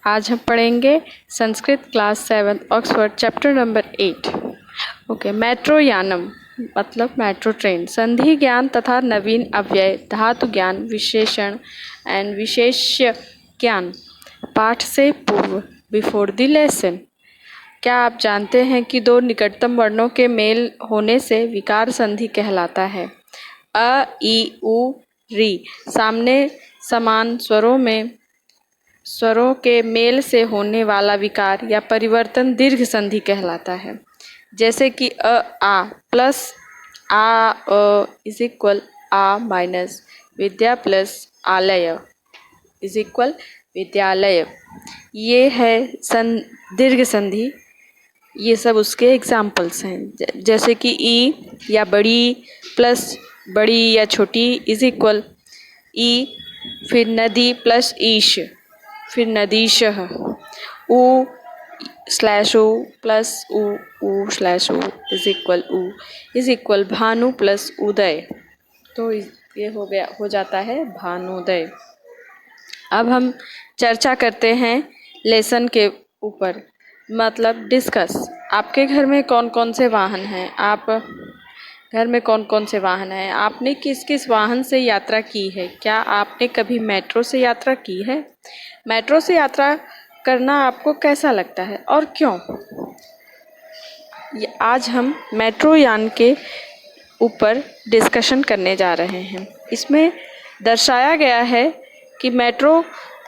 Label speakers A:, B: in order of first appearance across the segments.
A: आज हम पढ़ेंगे Sanskrit class 7 Oxford chapter number 8। Okay, metro यानम मतलब मेट्रो ट्रेन। संधि ज्ञान तथा नवीन अव्यय, धातु ज्ञान, विशेषण एंड विशेष्य ज्ञान। पाठ से पूर्व, बिफोर द लेसन। क्या आप जानते हैं कि दो निकटतम वर्णों के मेल होने से विकार संधि कहलाता है? अ, ई, उ, री सामने समान स्वरों के मेल से होने वाला विकार या परिवर्तन दीर्घ संधि कहलाता है। जैसे कि आ प्लस आ इज इक्वल आ माइनस विद्या प्लस आलय इज इक्वल विद्यालय। ये है दीर्घ संधि। ये सब उसके एग्जाम्पल्स हैं। जैसे कि ई या बड़ी प्लस बड़ी या छोटी इज इक्वल ई, फिर नदी प्लस ईश, फिर नदीशः। उ स्लैश उ प्लस उ स्लैश उ इज इक्वल भानु प्लस उदय। तो ये हो जाता है भानुदय। अब हम चर्चा करते हैं लेसन के ऊपर, मतलब डिस्कस। आपके घर में कौन कौन से वाहन हैं? घर में कौन कौन से वाहन हैं? आपने किस किस वाहन से यात्रा की है? क्या आपने कभी मेट्रो से यात्रा की है? मेट्रो से यात्रा करना आपको कैसा लगता है और क्यों? आज हम मेट्रो यान के ऊपर डिस्कशन करने जा रहे हैं। इसमें दर्शाया गया है कि मेट्रो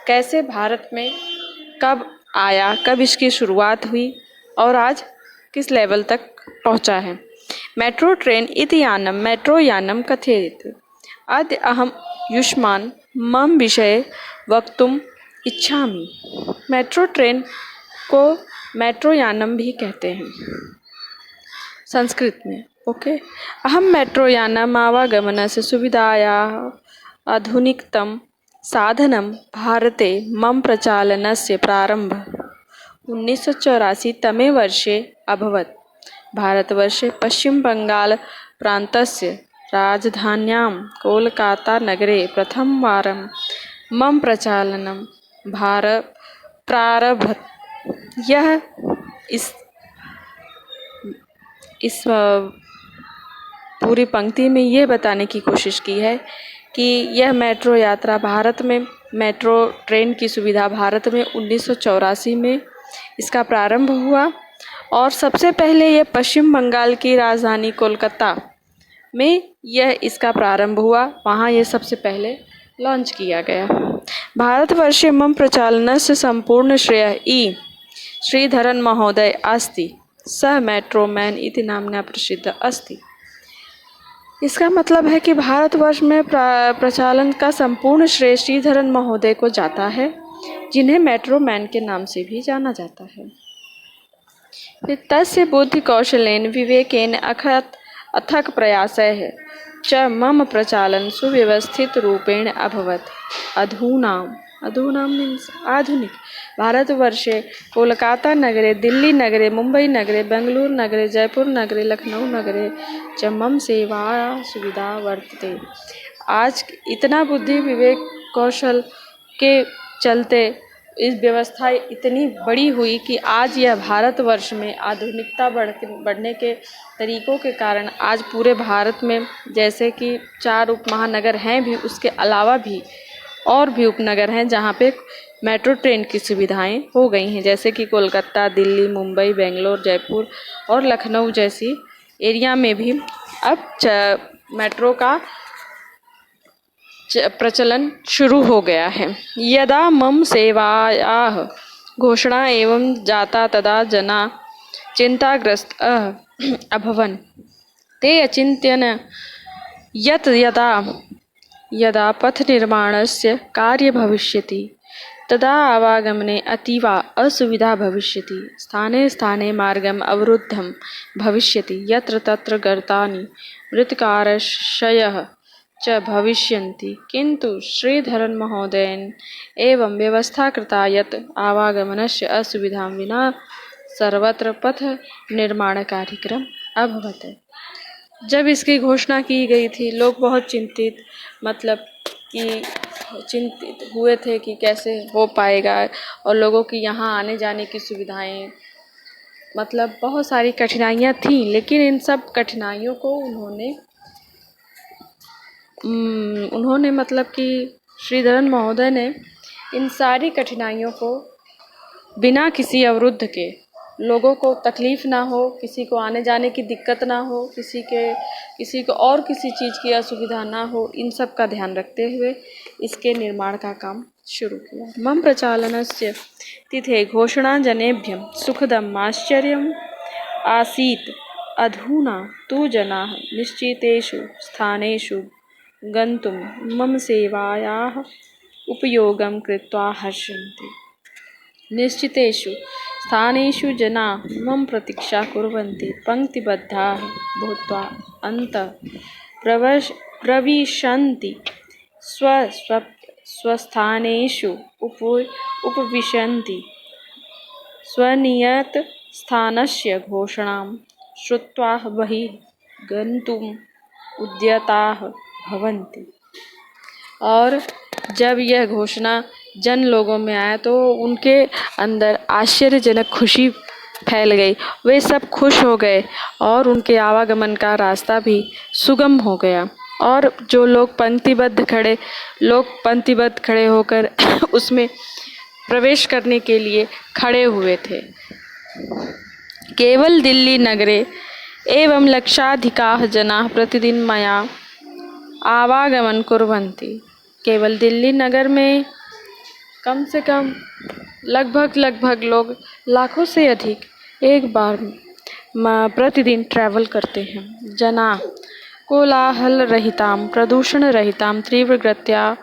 A: कैसे भारत में कब आया, कब इसकी शुरुआत हुई और आज किस लेवल तक पहुंचा है। मेट्रो ट्रेन इति यानम मेट्रो यानम कथ्यते। अद्य अहम युष्मान् मम विषये वक्तुम् इच्छामि। मेट्रो ट्रेन को मेट्रो यानम भी कहते हैं संस्कृत में। ओके, अहम मेट्रो यानम आवागमनस्य सुविधायाः आधुनिकतम साधनं भारते मम प्रचालनस्य प्रारम्भः 1984 तमे वर्षे अभवत्। भारतवर्षे पश्चिमबङ्गालप्रान्तस्य राजधान्यां कोलकातानगरे प्रथमवारं मम प्रचालनं प्रारभत। यह इस पूरी पंक्ति में ये बताने की कोशिश की है कि यह मेट्रो यात्रा भारत में, मेट्रो ट्रेन की सुविधा भारत में 1984 में इसका प्रारंभ हुआ और सबसे पहले यह पश्चिम बंगाल की राजधानी कोलकाता में यह इसका प्रारंभ हुआ। वहाँ ये सबसे पहले लॉन्च किया गया। भारतवर्षे मम प्रचालनस्य संपूर्ण श्रेयः ई श्रीधरन महोदय अस्ति। सः मेट्रो मैन इति नाम्ना प्रसिद्ध अस्ति। इसका मतलब है कि भारतवर्ष में प्रचालन का संपूर्ण श्रेय श्रीधरन महोदय को जाता है, जिन्हें मेट्रो मैन के नाम से भी जाना जाता है। तस्य बुद्धि कौशलेन विवेकेन अथक प्रयासैः च मम प्रचालन सुव्यवस्थित रूपेण अभवत्। अधुना मीन्स आधुनिक। भारतवर्षे कोलकाता नगरे, दिल्ली नगरे, मुंबई नगरे, बेंगलुरु नगरे, जयपुर नगरे, लखनऊ नगरे च मम सेवा सुविधा वर्तते। आज इतना बुद्धि विवेक कौशल के चलते इस व्यवस्था इतनी बड़ी हुई कि आज यह भारतवर्ष में आधुनिकता बढ़ने के तरीक़ों के कारण आज पूरे भारत में, जैसे कि 4 उपमहानगर हैं भी, उसके अलावा भी और भी उपनगर हैं जहाँ पे मेट्रो ट्रेन की सुविधाएं हो गई हैं। जैसे कि कोलकाता, दिल्ली, मुंबई, बेंगलोर, जयपुर और लखनऊ जैसी एरिया में भी अब मेट्रो का प्रचलन शुरू हो गया है। यदा मम सेवायाः घोषणा एवं जाता तदा जना चिंताग्रस्त अभवन्। ते अचिन्तयन् यत् यदा पथ निर्माणस्य कार्य भविष्यति तदा आवागमने अतीव असुविधा भविष्यति। स्थाने स्थाने मार्गम् अवरुद्धं भविष्यति, यत्र तत्र गर्तानि मृत्तिकाशयः च भविष्यन्ति। किन्तु श्रीधरन महोदयेन एवं व्यवस्था कृता यत् आवागमनस्य असुविधां विना सर्वत्र पथ निर्माण कार्यक्रम अभवत्। जब इसकी घोषणा की गई थी, लोग बहुत चिंतित, मतलब कि चिंतित हुए थे कि कैसे हो पाएगा, और लोगों की यहाँ आने जाने की सुविधाएं, मतलब बहुत सारी कठिनाइयाँ थीं, लेकिन इन सब कठिनाइयों को उन्होंने मतलब कि श्रीधरन महोदय ने इन सारी कठिनाइयों को बिना किसी अवरुद्ध के, लोगों को तकलीफ़ ना हो, किसी को आने जाने की दिक्कत ना हो, किसी को और किसी चीज़ की असुविधा ना हो, इन सब का ध्यान रखते हुए इसके निर्माण का काम शुरू किया। मम प्रचालनस्य तिथे घोषणा जनेभ्यं सुखदम् आश्चर्यम् आसीत्। अधुना तु जनाः निश्चितेषु स्थानेषु गन्तुं मम सेवायाः उपयोगं कृत्वा हर्षन्ति। निश्चितेषु स्थानेषु जनाः मम प्रतीक्षा कुर्वन्ति, पङ्क्तिबद्धाः भूत्वा अन्तः प्रविशन्ति, स्वस्थानेषु उपविशन्ति, स्वनियतस्थानस्य घोषणां श्रुत्वा बहिः गन्तुम् उद्यताः भवन्ति। और जब यह घोषणा जन लोगों में आया तो उनके अंदर आश्चर्यजनक खुशी फैल गई। वे सब खुश हो गए और उनके आवागमन का रास्ता भी सुगम हो गया। और जो लोग पंक्तिबद्ध खड़े होकर उसमें प्रवेश करने के लिए खड़े हुए थे। केवल दिल्ली नगरे एवं लक्षाधिकाः जनाः प्रतिदिन मया आवागमन कुर्वन्ति। केवल दिल्ली नगर में कम से कम लगभग लोग लाखों से अधिक एक बार प्रतिदिन ट्रैवल करते हैं। जनाः कोलाहल रहितां प्रदूषण रहितां तीव्रगत्या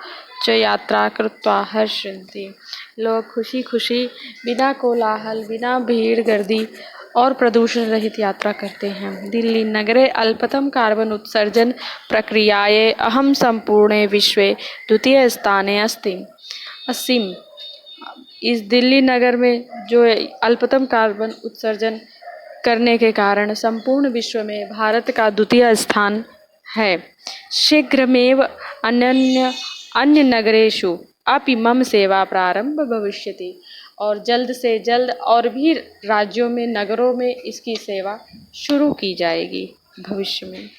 A: च यात्रा कृत्वा हर्षन्ति। लोग खुशी खुशी बिना कोलाहल, बिना भीड़ गर्दी और प्रदूषण रहित यात्रा करते हैं। दिल्ली नगरे अल्पतम कार्बन उत्सर्जन प्रक्रियाये अहम संपूर्णे विश्वे द्वितीय स्थाने अस्मि। इस दिल्ली नगर में जो अल्पतम कार्बन उत्सर्जन करने के कारण संपूर्ण विश्व में भारत का द्वितीय स्थान है। शीघ्रमेव अन्य नगरेषु अपि मम सेवा प्रारंभ भविष्यति। और जल्द से जल्द और भी राज्यों में, नगरों में इसकी सेवा शुरू की जाएगी भविष्य में।